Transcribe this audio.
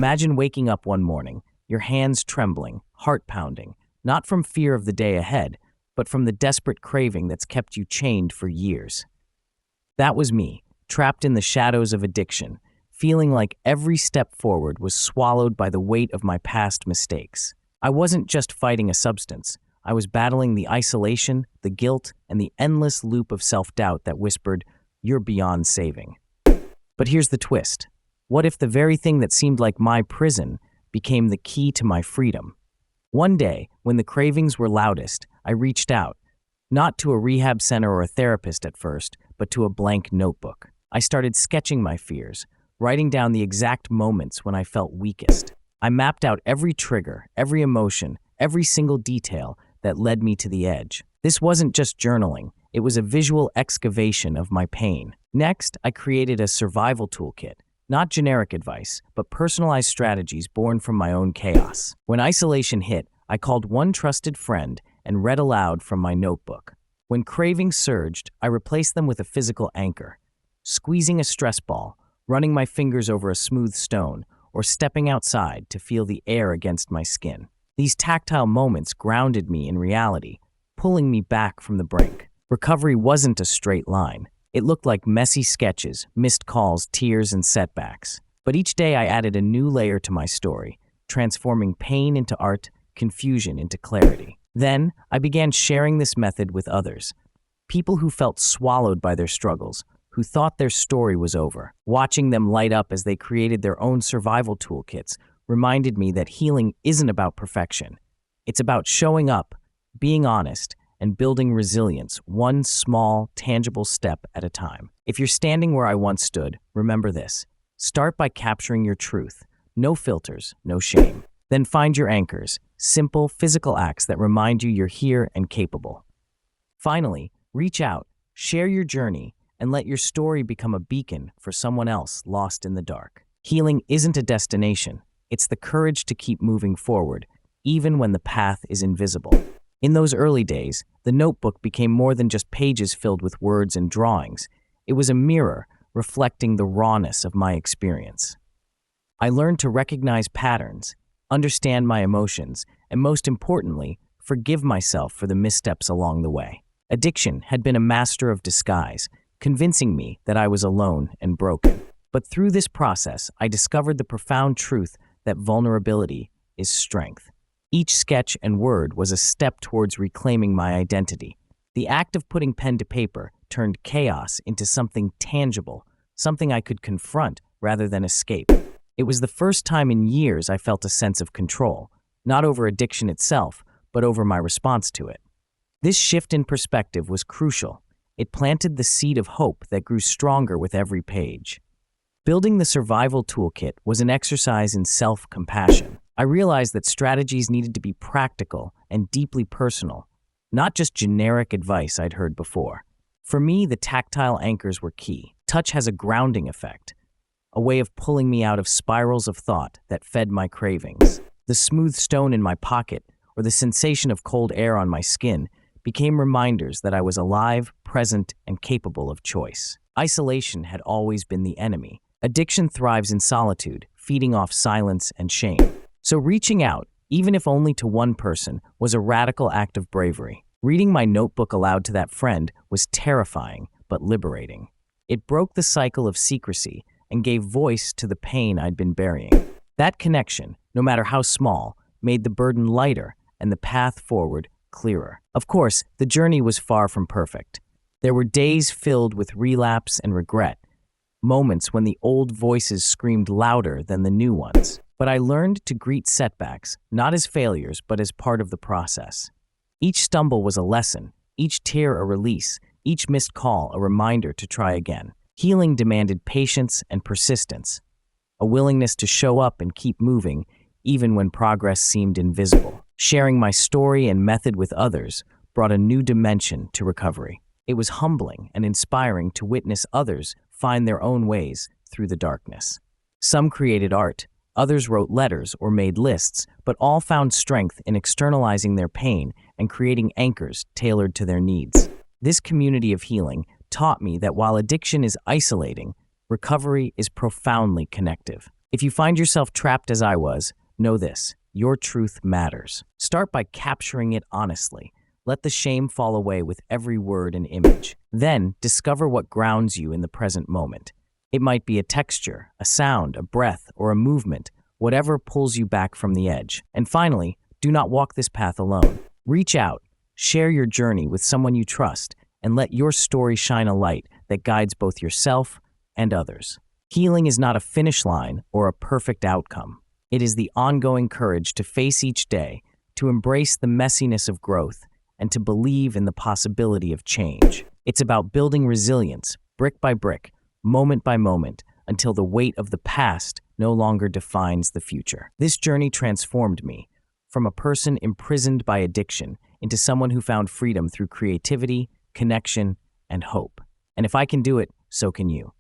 Imagine waking up one morning, your hands trembling, heart pounding, not from fear of the day ahead, but from the desperate craving that's kept you chained for years. That was me, trapped in the shadows of addiction, feeling like every step forward was swallowed by the weight of my past mistakes. I wasn't just fighting a substance. I was battling the isolation, the guilt, and the endless loop of self-doubt that whispered, "You're beyond saving." But here's the twist. What if the very thing that seemed like my prison became the key to my freedom? One day, when the cravings were loudest, I reached out, not to a rehab center or a therapist at first, but to a blank notebook. I started sketching my fears, writing down the exact moments when I felt weakest. I mapped out every trigger, every emotion, every single detail that led me to the edge. This wasn't just journaling, it was a visual excavation of my pain. Next, I created a survival toolkit, not generic advice, but personalized strategies born from my own chaos. When isolation hit, I called one trusted friend and read aloud from my notebook. When cravings surged, I replaced them with a physical anchor, squeezing a stress ball, running my fingers over a smooth stone, or stepping outside to feel the air against my skin. These tactile moments grounded me in reality, pulling me back from the brink. Recovery wasn't a straight line. It looked like messy sketches, missed calls, tears, and setbacks. But each day I added a new layer to my story, transforming pain into art, confusion into clarity. Then, I began sharing this method with others, people who felt swallowed by their struggles, who thought their story was over. Watching them light up as they created their own survival toolkits reminded me that healing isn't about perfection. It's about showing up, being honest, and building resilience one small, tangible step at a time. If you're standing where I once stood, remember this. Start by capturing your truth. No filters, no shame. Then find your anchors, simple, physical acts that remind you you're here and capable. Finally, reach out, share your journey, and let your story become a beacon for someone else lost in the dark. Healing isn't a destination. It's the courage to keep moving forward, even when the path is invisible. In those early days, the notebook became more than just pages filled with words and drawings. It was a mirror reflecting the rawness of my experience. I learned to recognize patterns, understand my emotions, and most importantly, forgive myself for the missteps along the way. Addiction had been a master of disguise, convincing me that I was alone and broken. But through this process, I discovered the profound truth that vulnerability is strength. Each sketch and word was a step towards reclaiming my identity. The act of putting pen to paper turned chaos into something tangible, something I could confront rather than escape. It was the first time in years I felt a sense of control, not over addiction itself, but over my response to it. This shift in perspective was crucial. It planted the seed of hope that grew stronger with every page. Building the survival toolkit was an exercise in self-compassion. I realized that strategies needed to be practical and deeply personal, not just generic advice I'd heard before. For me, the tactile anchors were key. Touch has a grounding effect, a way of pulling me out of spirals of thought that fed my cravings. The smooth stone in my pocket or the sensation of cold air on my skin became reminders that I was alive, present, and capable of choice. Isolation had always been the enemy. Addiction thrives in solitude, feeding off silence and shame. So reaching out, even if only to one person, was a radical act of bravery. Reading my notebook aloud to that friend was terrifying, but liberating. It broke the cycle of secrecy and gave voice to the pain I'd been burying. That connection, no matter how small, made the burden lighter and the path forward clearer. Of course, the journey was far from perfect. There were days filled with relapse and regret, moments when the old voices screamed louder than the new ones. But I learned to greet setbacks, not as failures, but as part of the process. Each stumble was a lesson, each tear a release, each missed call a reminder to try again. Healing demanded patience and persistence, a willingness to show up and keep moving, even when progress seemed invisible. Sharing my story and method with others brought a new dimension to recovery. It was humbling and inspiring to witness others find their own ways through the darkness. Some created art, others wrote letters or made lists, but all found strength in externalizing their pain and creating anchors tailored to their needs. This community of healing taught me that while addiction is isolating, recovery is profoundly connective. If you find yourself trapped as I was, know this: your truth matters. Start by capturing it honestly. Let the shame fall away with every word and image. Then, discover what grounds you in the present moment. It might be a texture, a sound, a breath, or a movement, whatever pulls you back from the edge. And finally, do not walk this path alone. Reach out, share your journey with someone you trust, and let your story shine a light that guides both yourself and others. Healing is not a finish line or a perfect outcome. It is the ongoing courage to face each day, to embrace the messiness of growth, and to believe in the possibility of change. It's about building resilience, brick by brick, moment by moment, until the weight of the past no longer defines the future. This journey transformed me, from a person imprisoned by addiction into someone who found freedom through creativity, connection, and hope. And if I can do it, so can you.